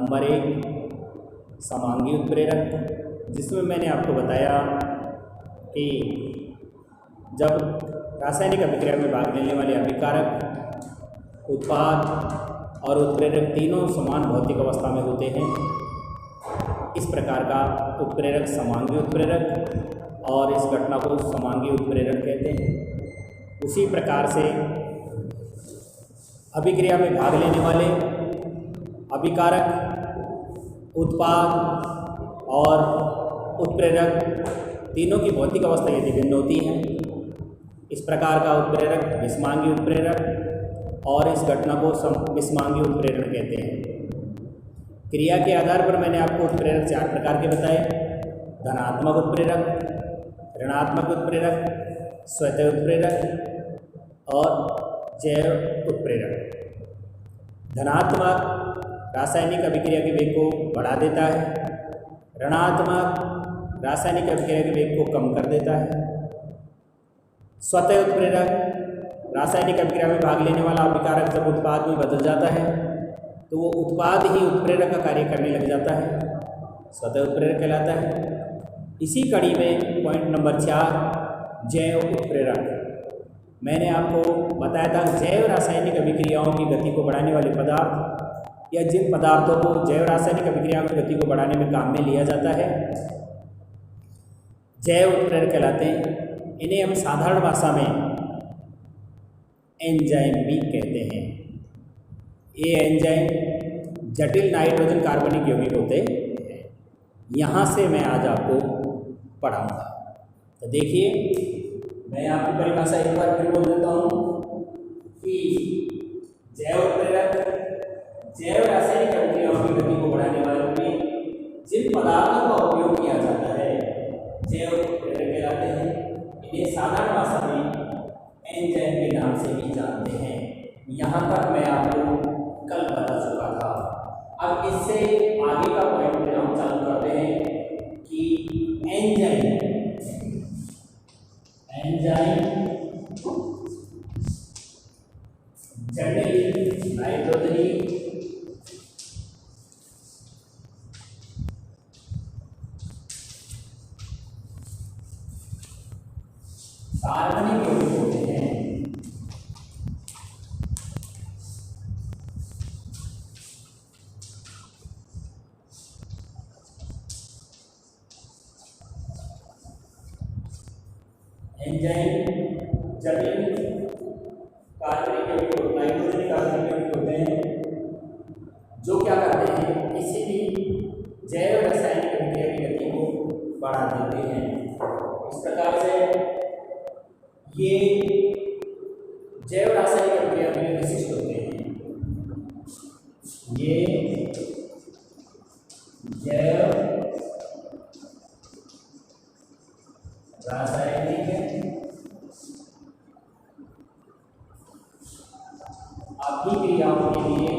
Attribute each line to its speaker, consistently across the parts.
Speaker 1: Number 1 समांगी उत्प्रेरक, जिसमें मैंने आपको बताया कि जब रासायनिक अभिक्रिया में भाग लेने वाले अभिकारक, उत्पाद और उत्प्रेरक तीनों समान भौतिक अवस्था में होते हैं, इस प्रकार का उत्प्रेरक समांगी उत्प्रेरक और इस घटना को समांगी उत्प्रेरक कहते हैं। उसी प्रकार से अभिक्रिया में भाग लेने वाले अभिकारक, उत्पाद और उत्प्रेरक तीनों की भौतिक अवस्था यदि भिन्न होती है, इस प्रकार का उत्प्रेरक विषमांगी उत्प्रेरक और इस घटना को विषमांगी उत्प्रेरण कहते हैं। क्रिया के आधार पर मैंने आपको उत्प्रेरक 4 प्रकार के बताए: धनात्मक उत्प्रेरक, ऋणात्मक उत्प्रेरक, स्वतः उत्प्रेरक और जैव उत्प्रेरक। धनात्मक रासायनिक अभिक्रिया के वेग को बढ़ा देता है, ऋणात्मक रासायनिक अभिक्रिया के वेग को कम कर देता है। स्वतः उत्प्रेरक रासायनिक अभिक्रिया में भाग लेने वाला अभिकारक जब उत्पाद में बदल जाता है तो वो उत्पाद ही उत्प्रेरक का कार्य करने लग जाता है, स्वतः उत्प्रेरक कहलाता है। इसी कड़ी में पॉइंट नंबर 4 जैव उत्प्रेरक। मैंने आपको बताया था जैव रासायनिक अभिक्रियाओं की गति को बढ़ाने वाले पदार्थ या जिन पदार्थों को जैव रासायनिक अभिक्रियाओं की गति को बढ़ाने में काम में लिया जाता है, जैव उत्प्रेरक कहलाते हैं। इन्हें हम साधारण भाषा में एंजाइम भी कहते हैं। ये एंजाइम जटिल नाइट्रोजन कार्बनिक यौगिक होते हैं। यहाँ से मैं आज आपको पढ़ाऊँगा। तो देखिए, मैं आपकी परिभाषा एक बार फिर बोल देता हूँ कि जैव उत्प्रेरक जैव रासायनिक अभिक्रियाओं की गति को बढ़ाने वाले जिन पदार्थों का उपयोग किया जाता है, जैव उत्प्रेरक कहलाते हैं। इन्हें साधारण भाषा में एंजाइम के नाम से भी जानते हैं। यहाँ तक मैं आपको कल बता चुका था। अब इससे आगे का पॉइंट हम चालू करते हैं कि एंजाइम जटिल नाइट्रोजनी कार्बनिक यौगिक होते हैं। एंजाइम जटिल कार्बनिक यौगिक नाइट्रोजन कार्बनिक यौगिक होते हैं जो क्या करते हैं, किसी भी जैव रासायनिक अभिक्रिया की गति को बढ़ा देते हैं। इस प्रकार से ये जैव रासायनिक अभिक्रिया में विशिष्ट होते हैं। ये जैव रासायनिक अभिक्रियाओं के लिए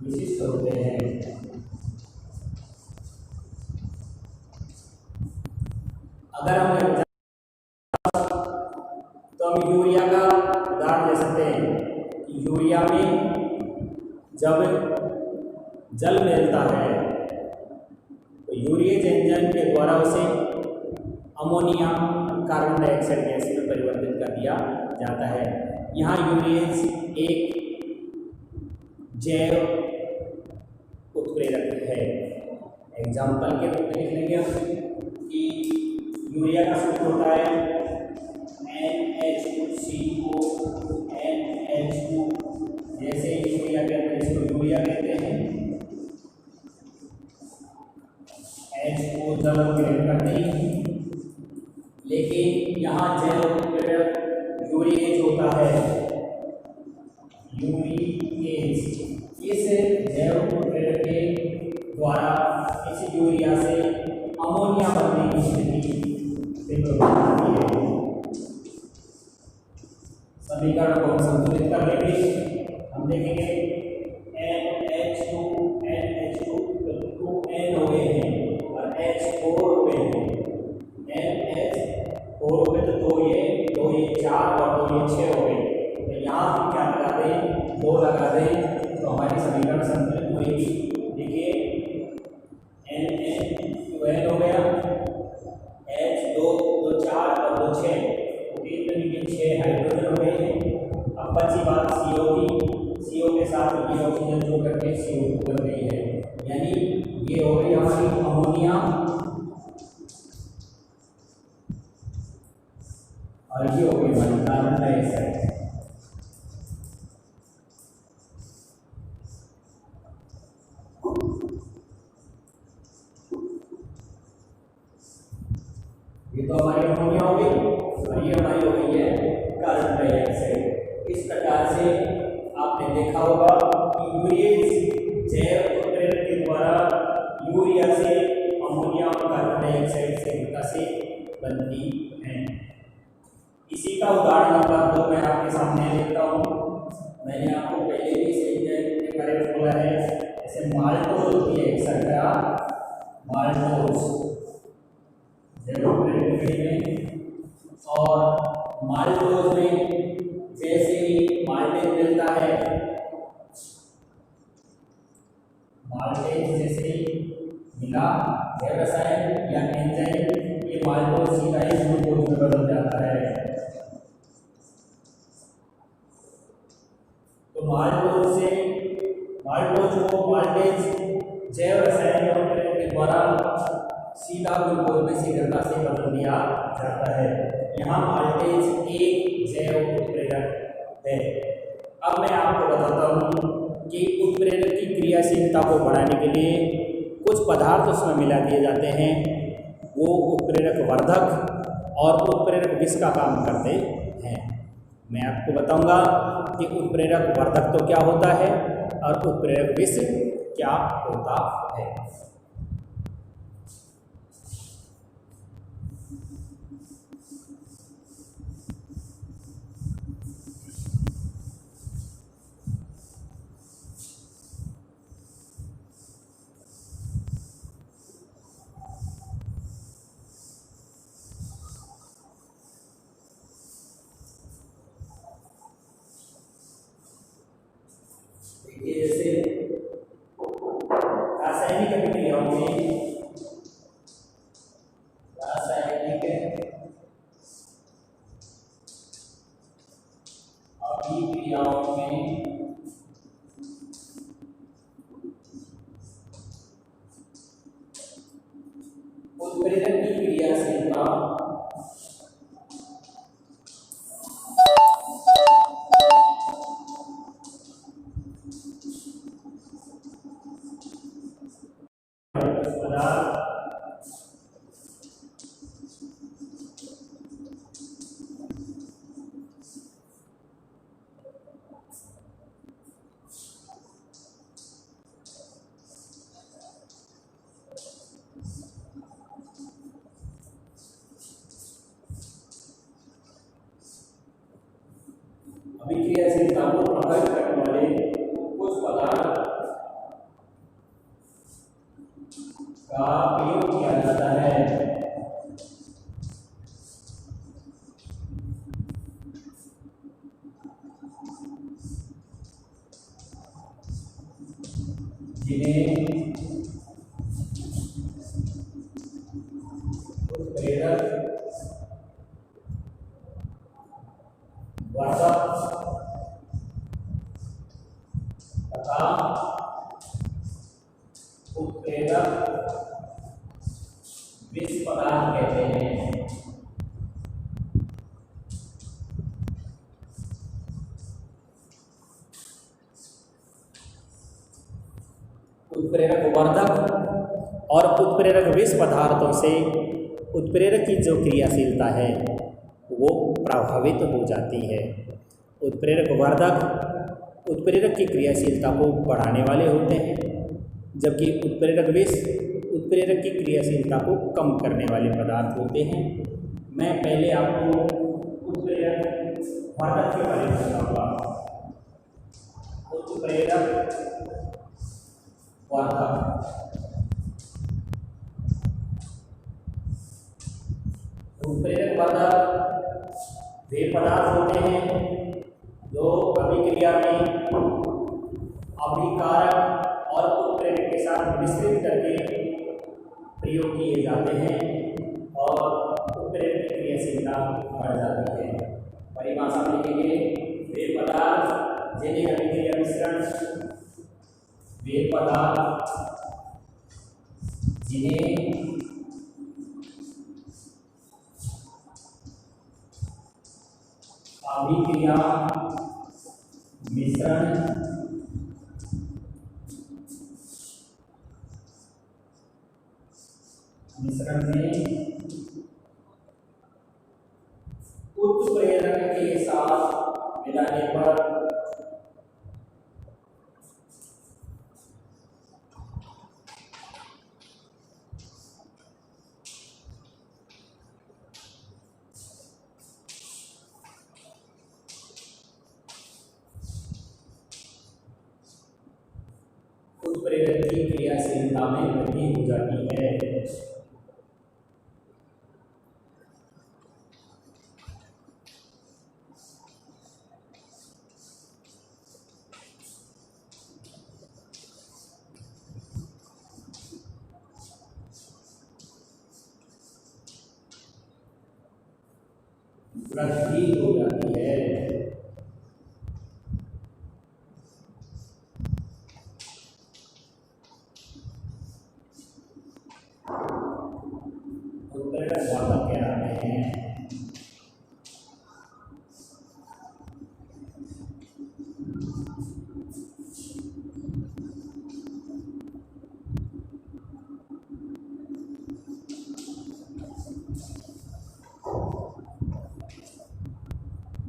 Speaker 1: विशिष्ट होते हैं। अगर हम तो हम यूरिया का उदाहरण ले सकते हैं कि यूरिया में जब जल मिलता है तो यूरिएज एंजाइम के द्वारा उसे अमोनिया कार्बन डाइऑक्साइड गैस में परिवर्तित कर दिया जाता है। यहाँ यूरिएज एक जैव उत्प्रेरक है। एग्जाम्पल के रूप में लिख लेंगे हम कि यूरिया का सूत्र होता है NH2CO NH2। जैसे यूरिया के अंदर इसको यूरिया कहते हैं, H को जल ग्रहण करते हैं, लेकिन यहाँ जैव उत्प्रेरक यूरिएज होता है। यूरिएज इस जैव उत्प्रेरक के द्वारा इस यूरिया से अमोनिया बनने की स्थिति से प्रभावित होती है। समीकरण को हम संतुलित कर लेंगे। हम देखेंगे NH2 2N हो गए हैं और H इसमें 12 हो गया, H 2 2 4 और 2 6, 3 में 6 हाइड्रोजन हो गए हैं। अब बची बात CO की, CO के साथ ये ऑक्सीजन जोड़ करके CO2 बन गई है, यानी ये हो गई हमारी अमोनिया और ये हो गई हमारी कार्बन डाइऑक्साइड। ये तो हमारी अमोनिया हो गई और ये हमारी हो गई है कार्बन डाइऑक्साइड। इस प्रकार से आपने देखा होगा कि यूरिएज जैव उत्प्रेरक के द्वारा यूरिया से अमोनिया और कार्बन डाइऑक्साइड से विकसित बनती है। इसी का उदाहरण नंबर 2 मैं आपके सामने लिखता हूँ। मैंने आपको पहले भी इसके बारे में बोला है, जैसे माल्टोज होती है एक शर्करा, माल्टोज और माल्टोज में जैसे ही माल्टेज मिलता है, माल्टेज जैसे ही मिला जैव रसायन या एंजाइम, ये माल्टोज सीधा ही ग्लूकोज में बदल जाता है। तो माल्टोज को माल्टेज जैव रसायन के द्वारा सीधा ग्लूकोज में शीघ्रता से बदल दिया जाता है। यहाँ माल्टेज एक जैव उत्प्रेरक है। अब मैं आपको बताता हूँ कि उत्प्रेरक की क्रियाशीलता को बढ़ाने के लिए कुछ पदार्थ उसमें मिला दिए जाते हैं, वो उत्प्रेरक वर्धक और उत्प्रेरक विष का काम करते हैं। मैं आपको बताऊंगा कि उत्प्रेरक वर्धक तो क्या होता है और उत्प्रेरक विष क्या होता है। जैसे रासायनिक अभिक्रियाओं में उत्प्रेरक की क्रियाशीलता अभिक्रियाशीलता को प्रभावित करने वाले कुछ पदार्थ का प्रयोग किया जाता है। जिन्हें उत्प्रेरक वर्धक तथा उत्प्रेरक विष पदार्थ कहते हैं। उत्प्रेरक वर्धक और उत्प्रेरक विष पदार्थों से उत्प्रेरक की जो क्रियाशीलता है वो प्रभावित हो जाती है। उत्प्रेरक वर्धक उत्प्रेरक की क्रियाशीलता को बढ़ाने वाले होते हैं, जबकि उत्प्रेरक विष उत्प्रेरक की क्रियाशीलता को कम करने वाले पदार्थ होते हैं। मैं पहले आपको उत्प्रेरक वर्धक के बारे में बताऊंगा। उत्प्रेरक वर्धक उत्प्रेरक वर्धक वे पदार्थ होते हैं जो अभिक्रिया में अभिकारक और उत्प्रेरक के साथ मिश्रित करके प्रयोग किए जाते हैं और उत्प्रेरक की क्रियाशीलता बढ़ जाती है। परिभाषा में लिखेंगे वे पदार्थ जिन्हें अभिक्रिया मिश्रण, वे पदार्थ जिन्हें अभिक्रिया मिश्रण में उत्प्रेरक के साथ मिलाने पर उत्प्रेरक की क्रियाशीलता में वृद्धि हो जाती है। वृद्धि हो जाती है। उत्प्रेरक वाहक कहलाते हैं।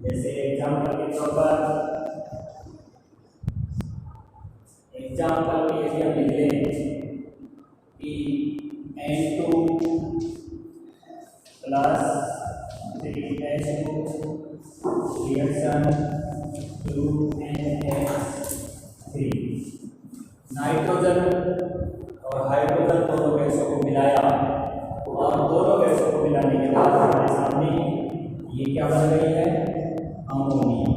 Speaker 1: जैसे एग्जाम्पल के तौर पर एग्जाम्पल में यदि हम लिख लें कि N2 plus 3H2 reaction 2NH3, nitrogen और हाइड्रोजन दोनों गैसों को मिलाया और दोनों गैसों को मिलाने के बाद हमारे सामने ये क्या बन गई है, अमोनिया।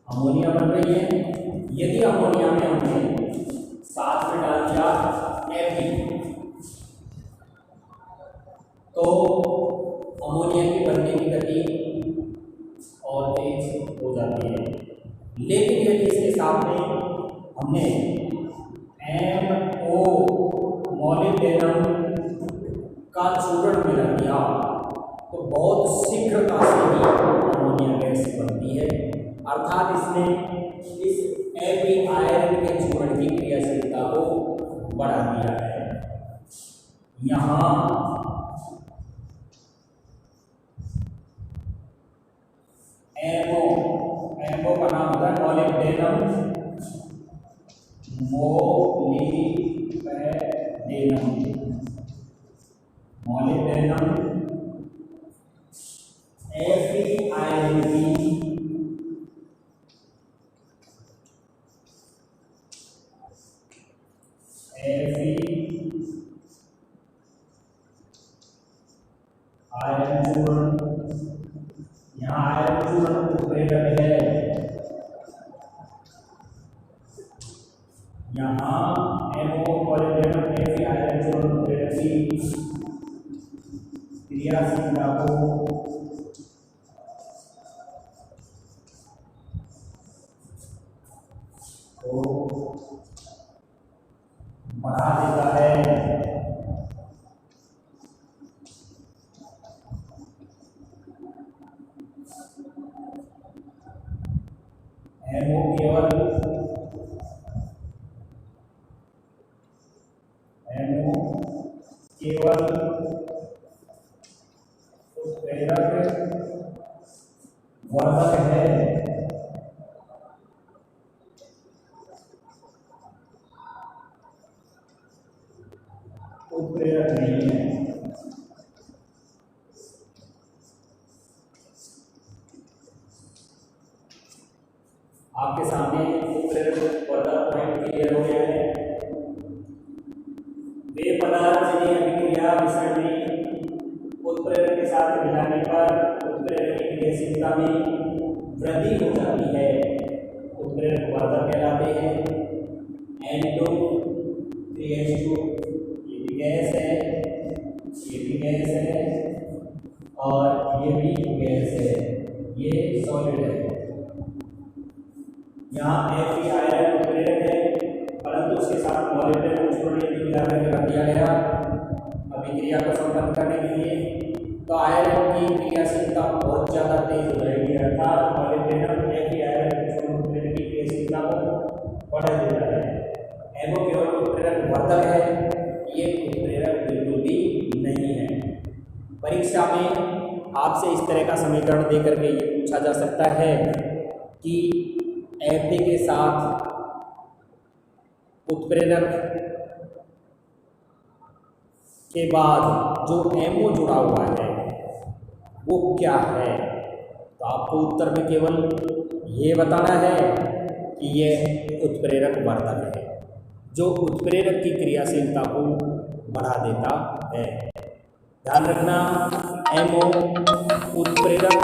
Speaker 1: अमोनिया बन रही है। यदि अमोनिया में हमने साथ में डाल दिया Fe तो अमोनिया की बनने की गति और तेज हो जाती है। लेकिन यदि इसके सामने हमने MO मॉलिब्डेनम का चूर्ण मिला दिया तो बहुत शीघ्रता से ही अमोनिया गैस बनती है। अर्थात इसने इस Fe आयरन के चूर्ण की क्रियाशीलता को बढ़ा दिया है। यहाँ MO का नाम होता है मॉलिब्डेनम, मॉलिब्डेनम Fe आयरन की आयरन चूर्ण, यहाँ आयरन चूर्ण उत्प्रेरक है। यहाँ MO मॉलिब्डेनम Fe आयरन चूर्ण उत्प्रेरक की क्रियाशीलता को बढ़ा देता है। MO केवल उत्प्रेरक वर्धक है। उत्प्रेरक नहीं है। आपके सामने उत्प्रेरक वर्धक पॉइंट क्लियर हो गया है। वे पदार्थ जिन्हें अभिक्रिया मिश्रण में उत्प्रेरक के साथ मिलाने पर उत्प्रेरक की क्रियाशीलता में वृद्धि हो जाती है, उत्प्रेरक वर्धक कहलाते हैं। N2 CH2, ये भी गैस है, ये भी गैस है और ये भी गैस है, ये सॉलिड है। यहाँ Fe आयरन उत्प्रेरक है, परंतु उसके साथ मॉलिक्यूलर मिश्रण यदि मिला करके रख दिया गया अभिक्रिया को संपन्न करने के लिए, तो आयरन की क्रियाशीलता बहुत ज़्यादा तेज हो जाएगी, अर्थात मॉलिक्यूलर Fe आयरन उत्प्रेरक की क्रियाशीलता को बढ़ा देता है। एमओ केवल उत्प्रेरक वर्धक है, ये उत्प्रेरक बिल्कुल भी नहीं है। परीक्षा में आपसे इस तरह का समीकरण देकर के ये पूछा जा सकता है कि Fe के साथ उत्प्रेरक के बाद जो MO जुड़ा हुआ है वो क्या है, तो आपको उत्तर में केवल ये बताना है कि ये उत्प्रेरक वर्धक है, जो उत्प्रेरक की क्रियाशीलता को बढ़ा देता है। ध्यान रखना, MO उत्प्रेरक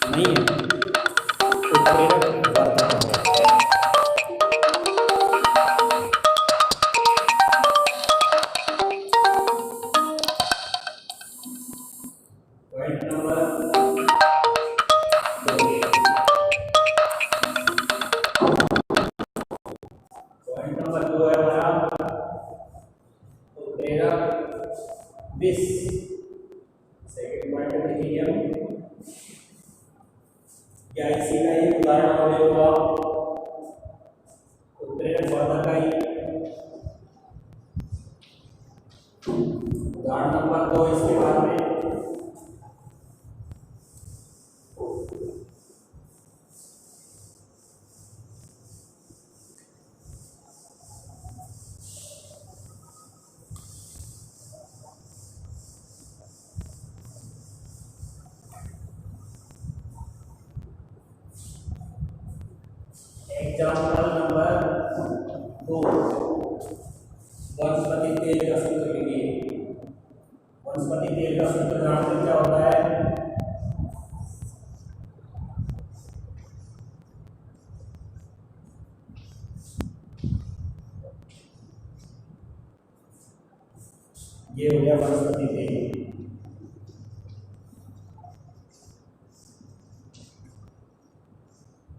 Speaker 1: नहीं है, उत्प्रेरक वर्धक है। पॉइंट नंबर 2 है हमारा उत्प्रेरक विष। सेकेंड पॉइंट लिखिए हम, क्या इसी का ही उदाहरण हमने होगा उत्प्रेरक वर्धक का ही। उदाहरण नंबर 2 इसके बाद में एग्जाम्पल नंबर 2, वनस्पति तेल का सूत्र लिखिए। वनस्पति तेल का सूत्र जानते क्या होता है? ये हो गया वनस्पति तेल।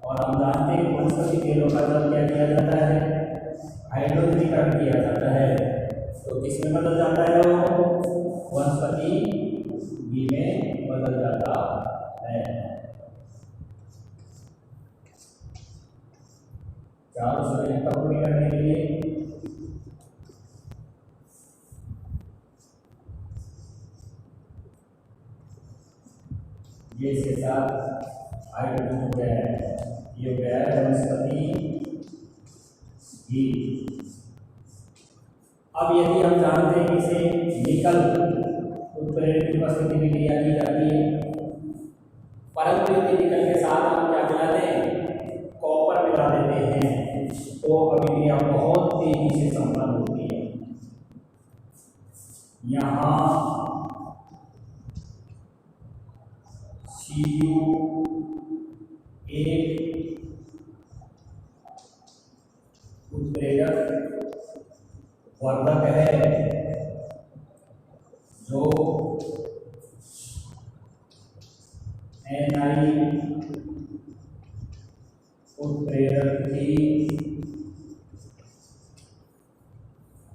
Speaker 1: और हम जानते हैं वनस्पति तेलों का जब क्या किया जाता है, हाइड्रोजनीकरण किया जाता है, तो किसमें बदल जाता है वो? वनस्पति घी में बदल जाता है। चारों संयोजकता पूरी करने के लिए ये इसके साथ हाइड्रोजन हो गया है, ये हो गया है वनस्पति घी। अब यदि हम जानते हैं कि इसे निकल उत्प्रेरक की उपस्थिति में क्रिया की जाती है, परंतु यदि निकल के साथ हम क्या मिला दें, कॉपर मिला देते हैं, तो अभिक्रिया बहुत तेजी से संपन्न होती है। यहाँ Cu एक उत्प्रेरक वर्धक है जो Ni उत्प्रेरक की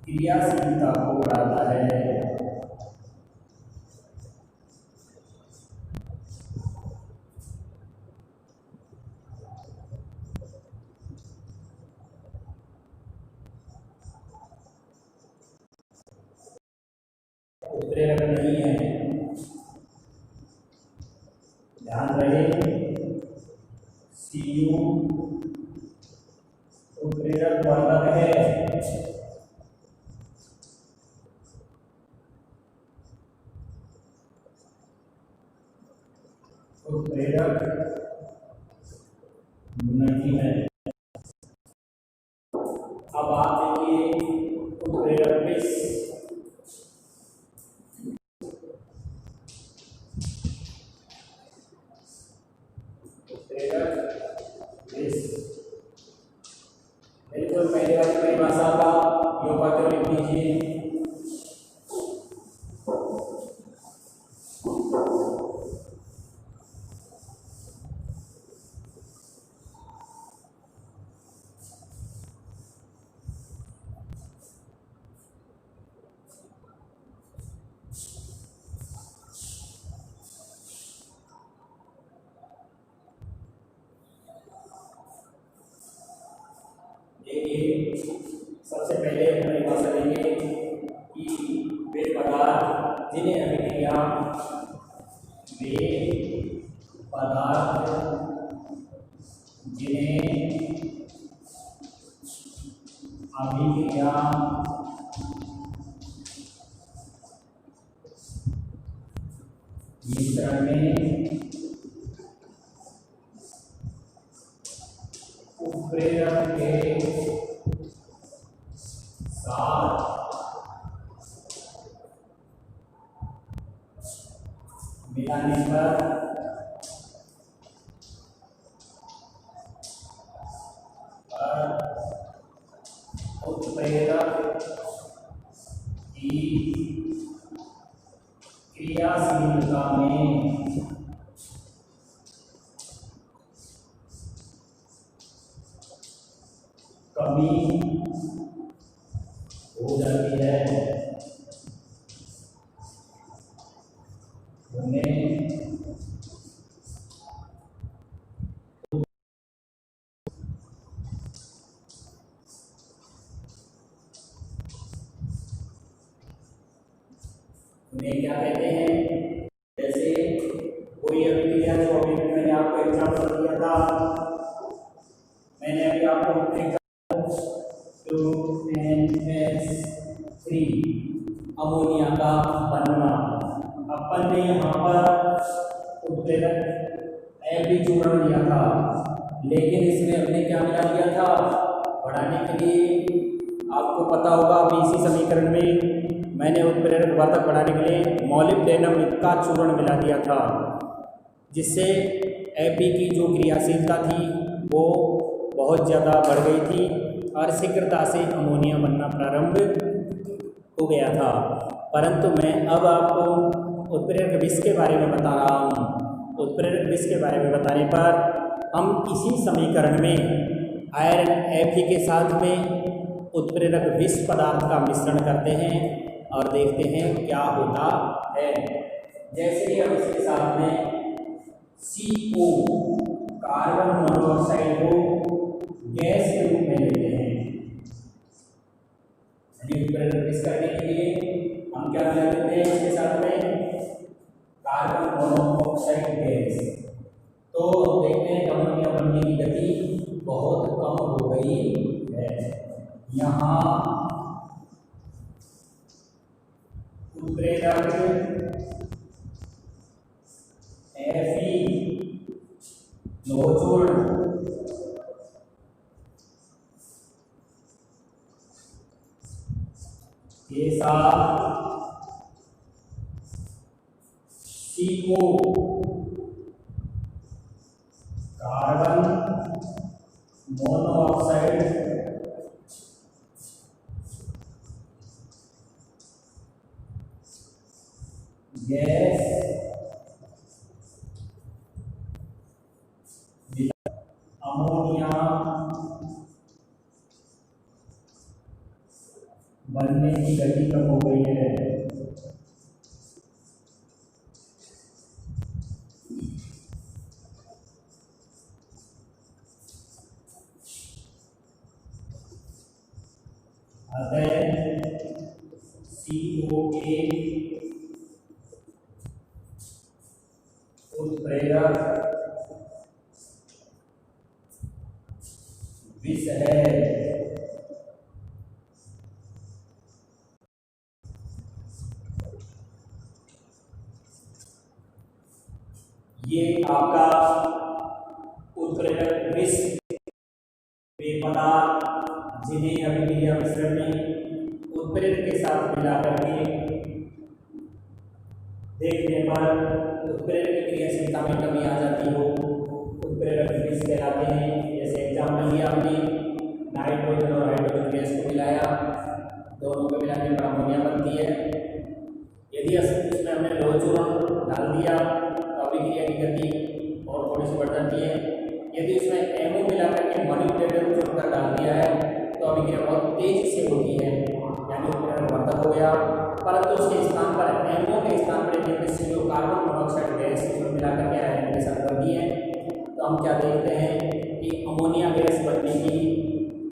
Speaker 1: क्रियाशीलता को बढ़ाता है। उत्प्रेरक नहीं है, ध्यान रहे, Cu उत्प्रेरक वर्धक है, उत्प्रेरक नहीं है। अब आप देखिए उत्प्रेरक विष, उत्प्रेरक विष बिल्कुल पहले वाली परिभाषा का देखिए, सबसे पहले हम परिभाषा लेंगे कि वे पदार्थ जिन्हें अभिक्रिया मिश्रण में उत्प्रेरक के साथ मिलाने पर उत्प्रेरक की क्रियाशीलता में कमी हो जाती है। उन्हें क्या कहते हैं? जैसे कोई अभिक्रिया जो अभी मैंने आपको एग्जाम्पल दिया था, मैंने अभी आपको 2NH3 अमोनिया का बनना, अपन ने यहाँ पर उत्प्रेरक चूर्ण लिया था, लेकिन इसमें हमने क्या मिला दिया था? बढ़ाने के लिए आपको पता होगा अभी इसी समीकरण में मैंने उत्प्रेरक वर्धक बढ़ाने के लिए मॉलिब्डेनम का चूर्ण मिला दिया था, जिससे Fe की जो क्रियाशीलता थी वो बहुत ज़्यादा बढ़ गई थी और शीघ्रता से अमोनिया बनना प्रारंभ हो गया था। परंतु मैं अब आपको उत्प्रेरक विष के बारे में बता रहा हूँ। उत्प्रेरक विष के बारे में बताने पर हम इसी समीकरण में आयरन Fe के साथ में उत्प्रेरक विष पदार्थ का मिश्रण करते हैं और देखते हैं क्या होता है। जैसे कि हम इसके साथ में CO कार्बन मोनोऑक्साइड को गैस के रूप में लेते हैं। उत्प्रेरक विष करने के लिए हम क्या मिला देते हैं इसके साथ में? Carbon monoxide gas. तो देखते हैं अमोनिया बनने की गति बहुत कम हो गई है। यहाँ उत्प्रेरक Fe लोहचूर्ण के साथ CO carbon monoxide gas ammonia बनने की गति कम हो गई है। अतः COA उत्प्रेरक विष है। ये आपका उत्प्रेरक विष वे पदार्थ जिन्हें अभिक्रिया मिश्रण में उत्प्रेरक के साथ मिलाकर के देखने पर उत्प्रेरक की क्रियाशीलता में कमी आ जाती हो, उत्प्रेरक विष कहलाते हैं। जैसे एग्जाम्पल लिया हमने, नाइट्रोजन और हाइड्रोजन गैस को मिलाया, दोनों को मिलाने पर अमोनिया बनती है। यदि उसमें हमने लोहचूर्ण डाल दिया तो अभिक्रिया की गति और थोड़ी सी बढ़ जाती है। यदि उसमें एमओ मिलाकर के मॉलिब्डेनम चूर्ण डाल दिया है तो अभिक्रिया बहुत तेजी से होती है, यानी उत्प्रेरक वर्धक हो गया। परंतु उसके स्थान पर एमओ के स्थान पर CO कार्बन मोनोऑक्साइड गैस मिलाकर के आयरन के साथ कर दिए तो हम क्या देखते हैं कि अमोनिया गैस बनने की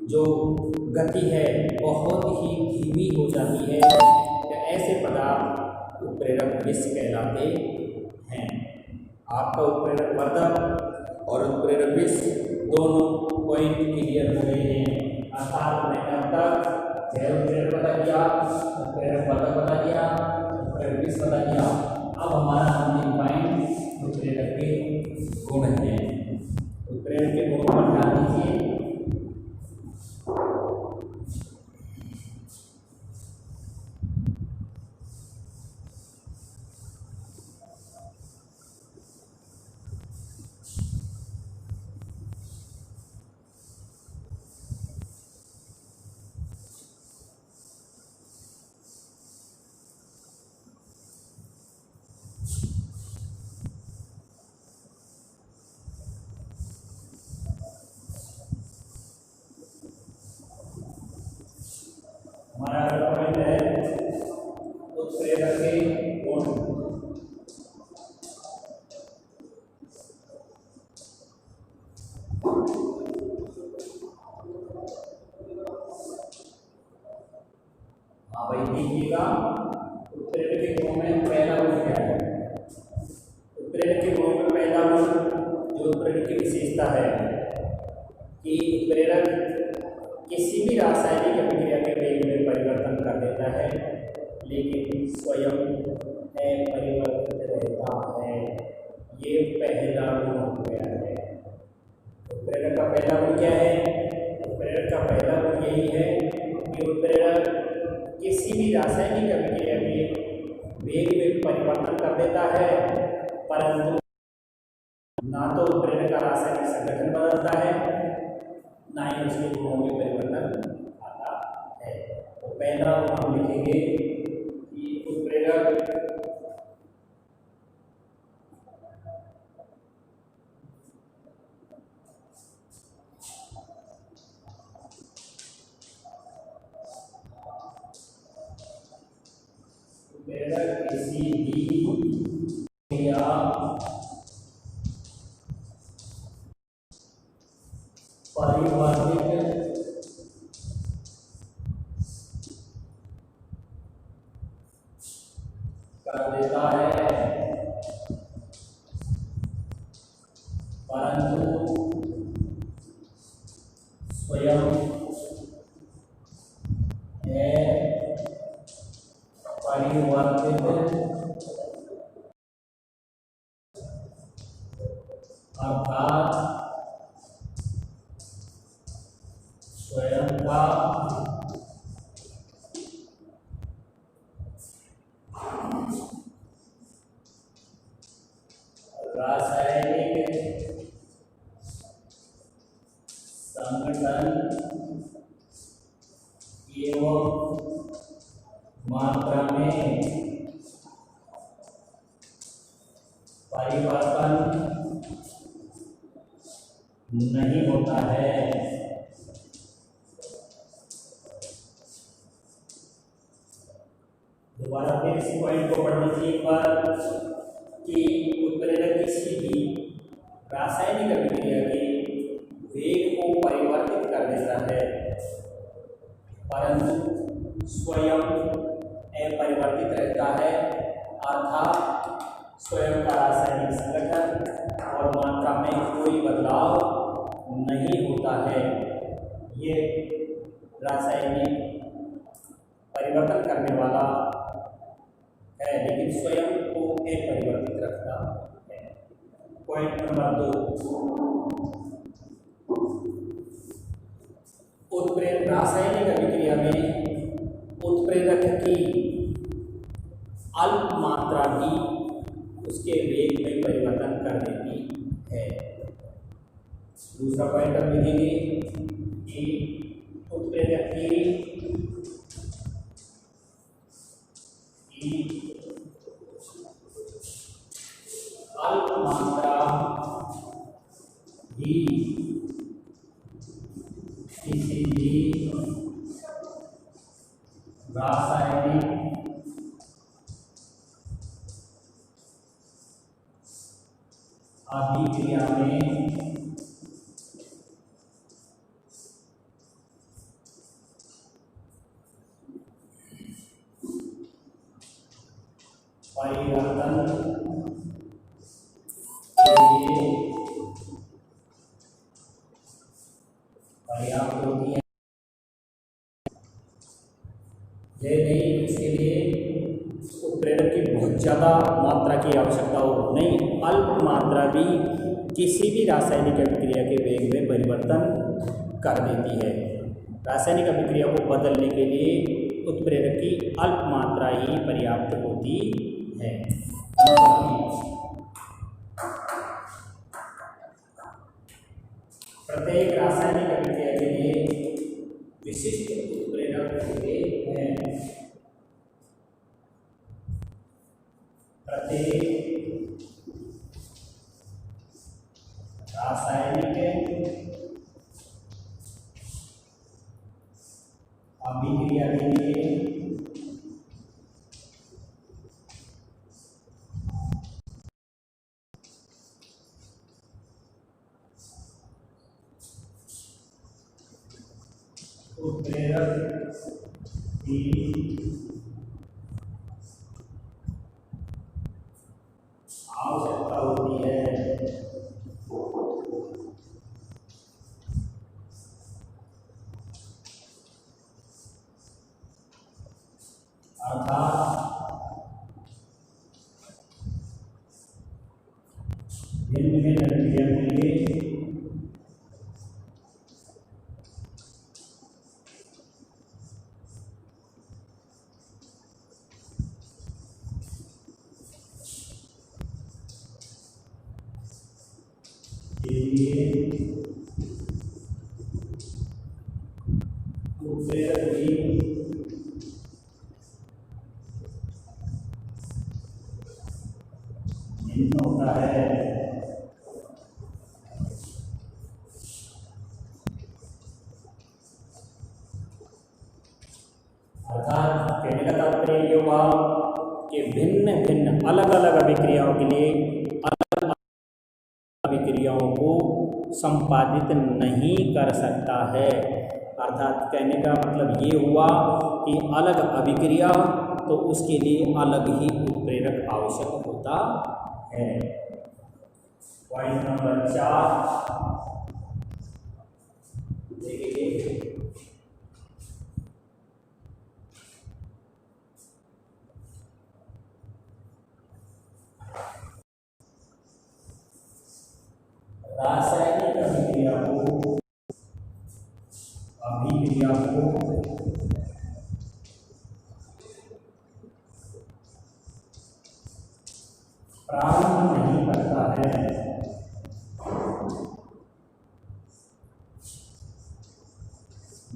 Speaker 1: जो गति है बहुत ही धीमी हो जाती है, तो ऐसे पदार्थ उत्प्रेरक विष कहलाते हैं। आपका उत्प्रेरक वर्धक और उत्प्रेरक विष दोनों पॉइंट क्लियर हो गए हैं। अर्थात मैंने अब तक जैव उत्प्रेरक बता दिया, उत्प्रेरक वर्धक बता दिया, उत्प्रेरक विष बता दिया। अब हमारा अंतिम पॉइंट उत्प्रेरक के गुण है। उत्प्रेरक के गुणों पर ध्यान दीजिए। हमारा पॉइंट है उत्प्रेरक के गुण। हाँ भाई देखिएगा, उत्प्रेरक के गुणों में पहला गुण क्या है? उत्प्रेरक के गुणों में पहला गुण जो उत्प्रेरक की विशेषता है कि उत्प्रेरक किसी भी रासायनिक अभिक्रिया के वेग में परिवर्तन कर देता है, लेकिन स्वयं अपरिवर्तित रहता है। ये पहला गुण हो गया है। उत्प्रेरक का पहला गुण क्या है? उत्प्रेरक का पहला गुण यही है कि उत्प्रेरक किसी भी रासायनिक अभिक्रिया के वेग में परिवर्तन कर देता है, परंतु ना तो उत्प्रेरक का रासायनिक संगठन बदलता है, ना ही उसके गुणों में परिवर्तन आता है। तो पहला गुण हम लिखेंगे कि उत्प्रेरक किसी भी क्रिया परिवर्तित कर देता है, परंतु स्वयं परिवर्तित अर्थात स्वयं का रासायनिक संगठन एवं मात्रा में परिवर्तन नहीं होता है। दोबारा फिर इसी पॉइंट को पढ़ लीजिए एक बार कि उत्प्रेरक किसी भी रासायनिक अभिक्रिया के वेग को परिवर्तित कर देता है, परंतु स्वयं अपरिवर्तित रहता है, अर्थात स्वयं का रासायनिक संगठन और मात्रा में कोई बदलाव नहीं होता है। ये रासायनिक परिवर्तन करने वाला है, लेकिन स्वयं को अपरिवर्तित रखता है। पॉइंट नंबर 2, उत्प्रेरक रासायनिक अभिक्रिया में उत्प्रेरक की अल्प मात्रा भी उसके वेग में परिवर्तन कर देती है। दूसरा पॉइंट हम लिखेंगे कि उत्प्रेरक की अल्प मात्रा भी किसी भी रासायनिक अभिक्रिया में परिवर्तन के लिए पर्याप्त होती है। यह नहीं इसके लिए उत्प्रेरक की बहुत ज़्यादा मात्रा की आवश्यकता हो, नहीं, अल्प मात्रा भी किसी भी रासायनिक अभिक्रिया के वेग में परिवर्तन कर देती है। रासायनिक अभिक्रिया को बदलने के लिए उत्प्रेरक की अल्प मात्रा ही पर्याप्त होती है। प्रत्येक रासायनिक अभिक्रिया के लिए विशिष्ट उत्प्रेरक होते हैं। प्रत्येक रासायनिक अभिक्रिया के लिए उत्प्रेरक की आवश्यकता होती है। भिन्न भिन्न अभिक्रिया के लिए उत्प्रेरक भी भिन्न होता है। अर्थात कहने का तात्पर्य ये हुआ कि भिन्न भिन्न अलग अलग अभिक्रियाओं के लिए अलग अलग अभिक्रियाओं को संपादित नहीं कर सकता है। अर्थात कहने का मतलब ये हुआ कि अलग अभिक्रिया तो उसके लिए अलग ही उत्प्रेरक आवश्यक होता है। पॉइंट नंबर 4 देखिए, रासायनिक अभिक्रिया को प्रारंभ नहीं करता है,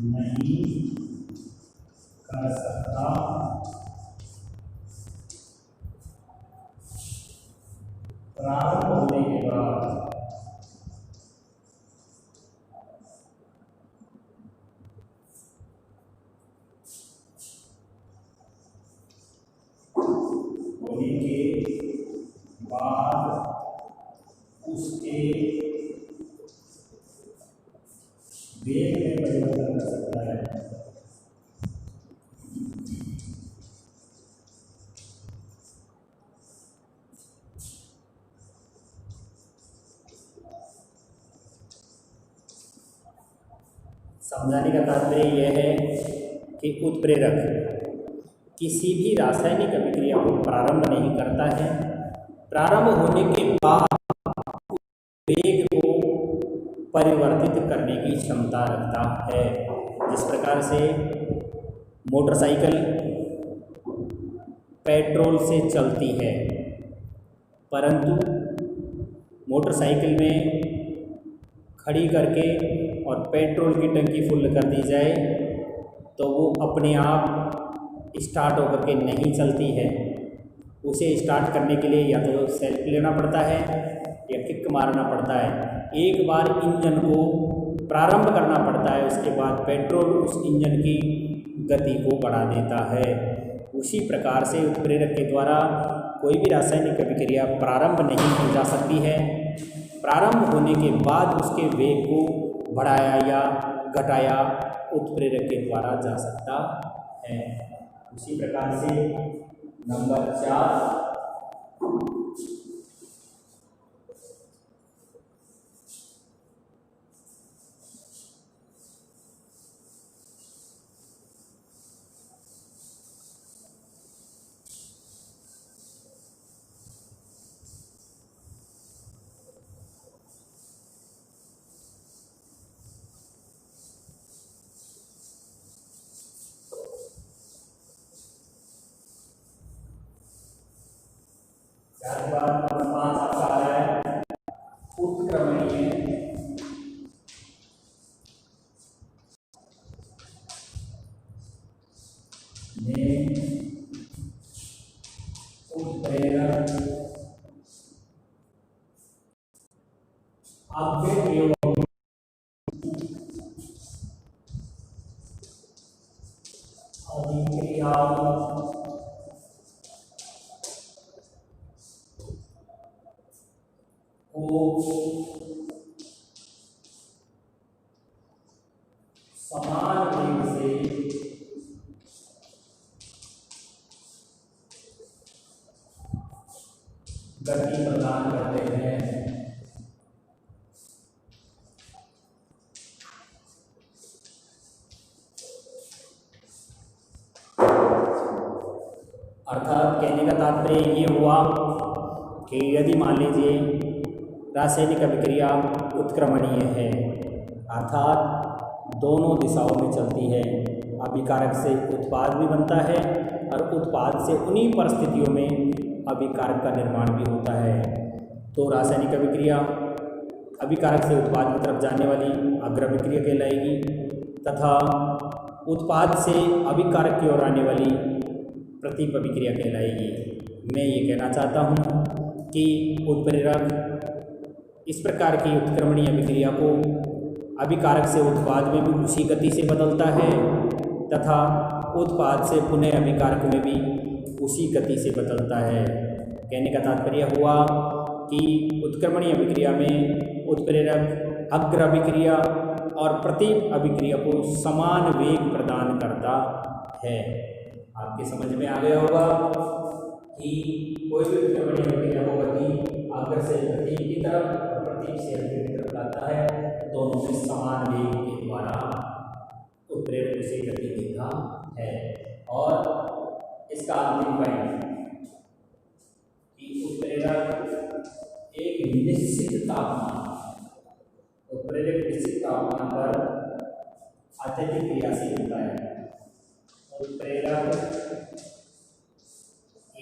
Speaker 1: नहीं कर सकता, प्रारंभ होने के बाद उसके वेग में परिवर्तन कर सकता है। समझाने का तात्पर्य यह है कि उत्प्रेरक किसी भी रासायनिक अभिक्रिया को प्रारंभ नहीं करता है, प्रारंभ होने के बाद वेग को परिवर्तित करने की क्षमता रखता है। जिस प्रकार से मोटरसाइकिल पेट्रोल से चलती है, परंतु मोटरसाइकिल में खड़ी करके और पेट्रोल की टंकी फुल कर दी जाए तो वो अपने आप स्टार्ट होकर के नहीं चलती है। उसे स्टार्ट करने के लिए या तो सेल्फ लेना पड़ता है या किक मारना पड़ता है। एक बार इंजन को प्रारंभ करना पड़ता है, उसके बाद पेट्रोल उस इंजन की गति को बढ़ा देता है। उसी प्रकार से उत्प्रेरक के द्वारा कोई भी रासायनिक अभिक्रिया प्रारंभ नहीं की जा सकती है, प्रारंभ होने के बाद उसके वेग को बढ़ाया या घटाया उत्प्रेरक के द्वारा जा सकता है। उसी प्रकार से नंबर 4 त्यार बाद नंबर 5 आपका आ रहा है उत्क्रमणीय में उत्प्रेरक अभिक्रिया को समान वेग से गति प्रदान करते हैं। अर्थात कहने का तात्पर्य ये हुआ कि यदि मान लीजिए रासायनिक अभिक्रिया उत्क्रमणीय है, अर्थात दोनों दिशाओं में चलती है, अभिकारक से उत्पाद भी बनता है और उत्पाद से उन्हीं परिस्थितियों में अभिकारक का निर्माण भी होता है, तो रासायनिक अभिक्रिया अभिकारक से उत्पाद की तरफ जाने वाली अग्र अभिक्रिया कहलाएगी तथा उत्पाद से अभिकारक की ओर आने वाली प्रतीप अभिक्रिया कहलाएगी। मैं ये कहना चाहता हूँ कि उत्प्रेरक इस प्रकार की उत्क्रमणीय अभिक्रिया को अभिकारक से उत्पाद में भी उसी गति से बदलता है तथा उत्पाद से पुनः अभिकारक में भी उसी गति से बदलता है। कहने का तात्पर्य हुआ कि उत्क्रमणीय अभिक्रिया में उत्प्रेरक अग्र अभिक्रिया और प्रतीप अभिक्रिया को समान वेग प्रदान करता है। आपके समझ में आ गया होगा कि कोई भी उत्क्रमणीय अभिक्रिया को गति अग्र से प्रतीप की तरफ और प्रतीप से अग्र की तरफ लाता है, दोनों में समान वेग के द्वारा उत्प्रेरक उसे गति देता है। और इसका अंतिम पॉइंट कि उत्प्रेरक एक निश्चित तापमान पर अत्यधिक क्रियाशील होता है। उत्प्रेरक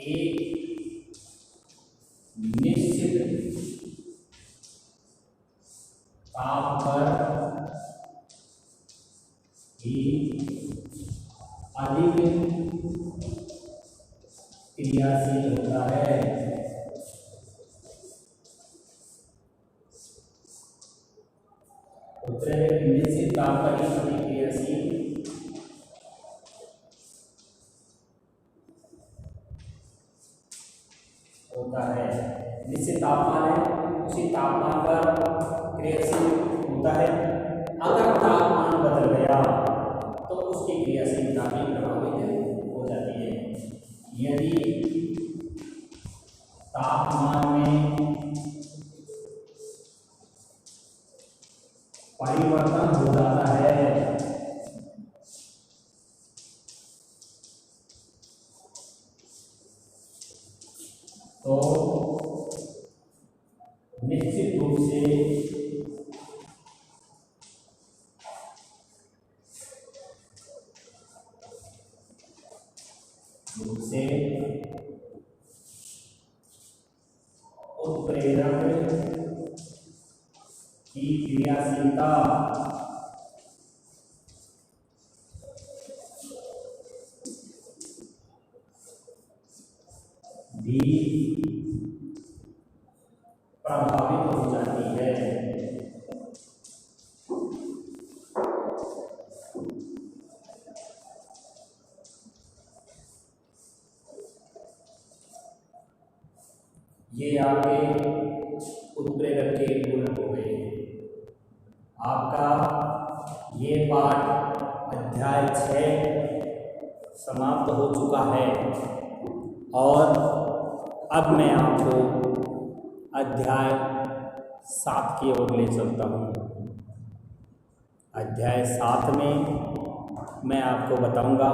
Speaker 1: एक निश्चित ताप पर ही अधिक क्रियाशील होता है। उत्प्रेरक निश्चित ताप पर ही अधिक क्रियाशील होता है। निश्चित तापमान है, उसी तापमान पर क्रियाशील होता है। अगर तापमान बदल गया तो उसकी क्रियाशीलता भी प्रभावित हो जाती है। यदि तापमान में परिवर्तन हो जाता है तो निश्चित रूप से उत्प्रेरक की क्रियाशीलता भी प्रभावित हो जाती है। ये आपके उत्प्रेरक के गुण हो गए। आपका ये पाठ अध्याय 6 समाप्त हो चुका है और अब मैं आपको अध्याय 7 की ओर ले चलता हूँ। अध्याय 7 में मैं आपको बताऊंगा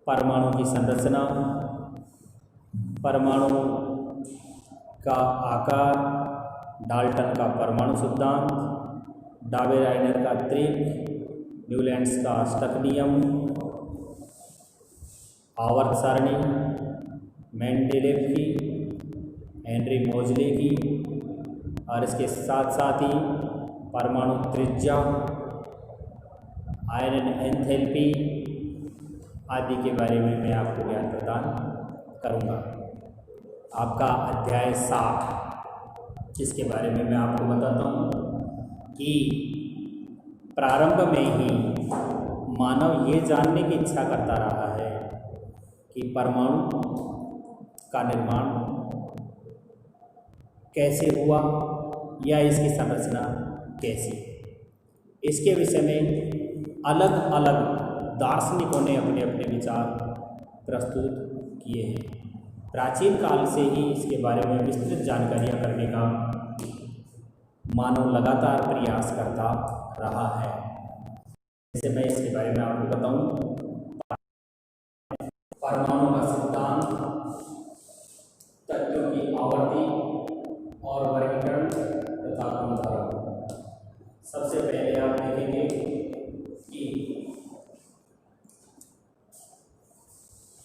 Speaker 1: परमाणु की संरचना, परमाणु का आकार, डाल्टन का परमाणु सिद्धांत, डाबे-राइनर का त्रिक, न्यूलैंड्स का अष्टक नियम, आवर्त सारणी, मेंडेलेव की, हेनरी मोजले की, और इसके साथ साथ ही परमाणु त्रिज्या, आयरन एंथैल्पी आदि के बारे में मैं आपको ज्ञान प्रदान करूंगा। आपका अध्याय 7 जिसके बारे में मैं आपको बताता हूँ कि प्रारंभ में ही मानव ये जानने की इच्छा करता रहा है कि परमाणु का निर्माण कैसे हुआ या इसकी संरचना कैसी। इसके विषय में अलग अलग दार्शनिकों ने अपने अपने विचार प्रस्तुत किए हैं। प्राचीन काल से ही इसके बारे में विस्तृत जानकारियाँ करने का मानव लगातार प्रयास करता रहा है। जैसे मैं इसके बारे में आपको बताऊं, परमाणु का सिद्धांत, तत्वों की आवर्ती और वर्गीकरण तथा गुणधारण। सबसे पहले आप देखेंगे कि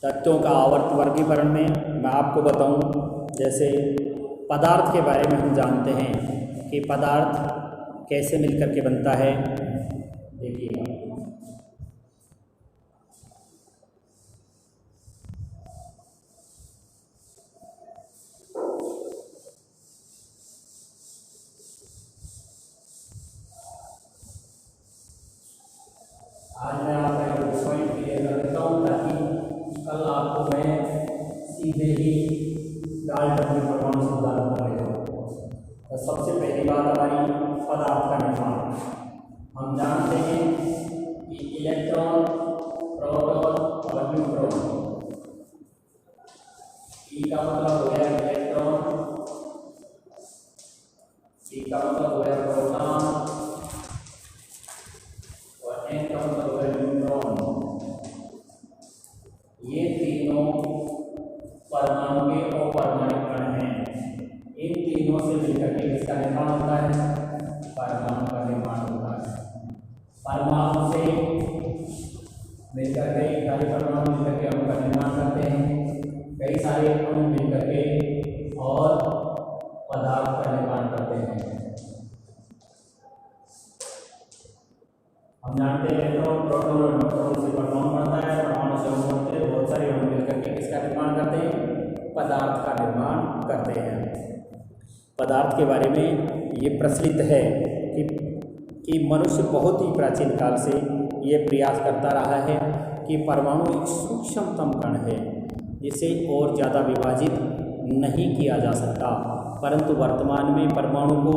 Speaker 1: तत्वों का आवर्त वर्गीकरण में मैं आपको बताऊं, जैसे पदार्थ के बारे में हम जानते हैं कि पदार्थ कैसे मिलकर के बनता है। देखिए आज मैं आपका पॉइंट क्लियर कर देता हूँ ताकि कल आपको मैं सीधे ही डाल्टन के परमाणु सिद्धांत पर ले जाऊँ। तो सबसे पहली बात हमारी पदार्थ का निर्माण। हम जानते हैं कि इलेक्ट्रॉन, प्रोटॉन और न्यूट्रॉन, ई का मतलब हो गया इलेक्ट्रॉन, सी का मतलब हो गया प्रोटॉन और एन का मतलब हो गया न्यूट्रॉन। ये तीनों परमाणु के अपारमाणिक कण हैं। इन तीनों से मिलकर के किसका निर्माण होता है? परमाणु का निर्माण होता है। परमाणु से मिलकर के सारे परमाणु मिलकर के अणु का निर्माण करते हैं। कई सारे अणु मिलकर के और पदार्थ का निर्माण करते हैं। हम जानते हैं इलेक्ट्रॉन, प्रोटॉन और न्यूट्रॉन से परमाणु बनता है। परमाणु से अणु बनते हैं। बहुत सारे अणु मिलकर के किसका निर्माण करते हैं? पदार्थ का निर्माण करते हैं। पदार्थ के बारे में ये प्रचलित है कि मनुष्य बहुत ही प्राचीन काल से ये प्रयास करता रहा है कि परमाणु एक सूक्ष्मतम कण है जिसे और ज़्यादा विभाजित नहीं किया जा सकता, परंतु वर्तमान में परमाणु को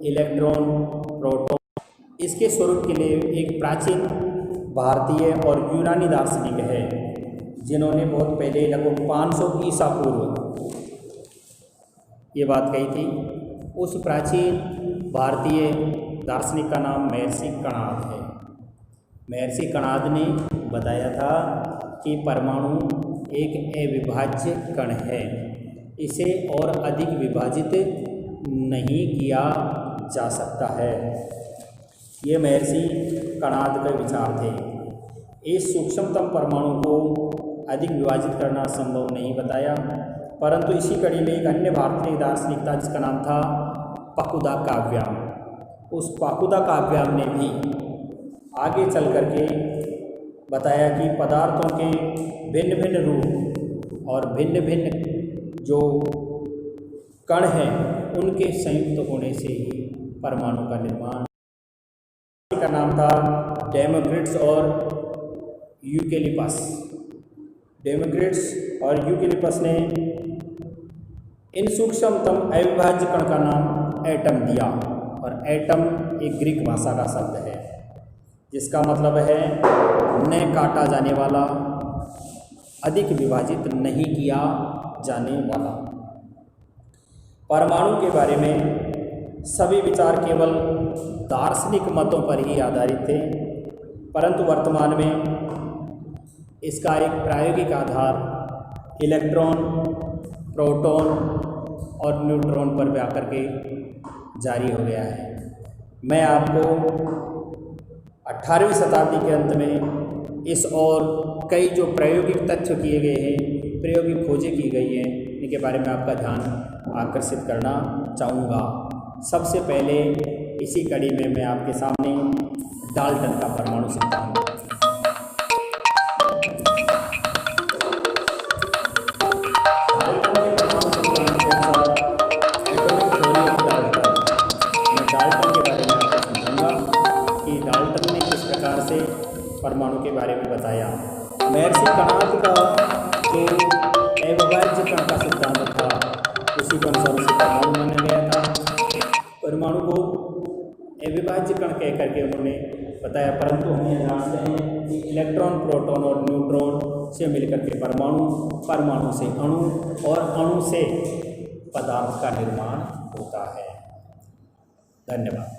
Speaker 1: इलेक्ट्रॉन, प्रोटॉन, इसके स्वरूप के लिए एक प्राचीन भारतीय और यूनानी दार्शनिक है जिन्होंने बहुत पहले लगभग 500 ईसा पूर्व ये बात कही थी। उस प्राचीन भारतीय दार्शनिक का नाम महर्षि कणाद है। महर्षि कणाद ने बताया था कि परमाणु एक अविभाज्य कण है, इसे और अधिक विभाजित नहीं किया जा सकता है। ये महर्षि कणाद के विचार थे। इस सूक्ष्मतम परमाणु को अधिक विभाजित करना संभव नहीं बताया, परंतु इसी कड़ी में एक अन्य भारतीय दार्शनिक था जिसका नाम था पाकुदा काव्याम। उस पाकुदा काव्याम ने भी आगे चल करके बताया कि पदार्थों के भिन्न भिन्न रूप और भिन्न भिन्न जो कण हैं उनके संयुक्त होने से ही परमाणु का निर्माण। का नाम था डेमोक्रिटस और यूकेलिपस। डेमोक्रिटस और यूकेलिपस ने इन सूक्ष्मतम अविभाज्य कण का नाम एटम दिया, और एटम एक ग्रीक भाषा का शब्द है जिसका मतलब है न काटा जाने वाला अधिक विभाजित नहीं किया जाने वाला। परमाणु के बारे में सभी विचार केवल दार्शनिक मतों पर ही आधारित थे, परंतु वर्तमान में इसका एक प्रायोगिक आधार इलेक्ट्रॉन, प्रोटॉन और न्यूट्रॉन पर आकर के जारी हो गया है। मैं आपको 18वीं शताब्दी के अंत में इस और कई जो प्रायोगिक तथ्य किए गए हैं, प्रायोगिक खोजें की गई हैं, इनके बारे में आपका ध्यान आकर्षित करना चाहूँगा। सबसे पहले इसी कड़ी में मैं आपके सामने डाल्टन का परमाणु सिद्धांत, परमाणु के बारे में बताया। महर्षि कणाद का जो अविभाज्य कण का सिद्धांत था, उसी के अनुसार उसे परमाणु माना गया था। परमाणु को अविभाज्य कण कह करके उन्होंने बताया, परंतु हम यह जानते हैं कि इलेक्ट्रॉन, प्रोटॉन और न्यूट्रॉन से मिलकर के परमाणु, परमाणु से अणु और अणु से पदार्थ का निर्माण होता है। धन्यवाद।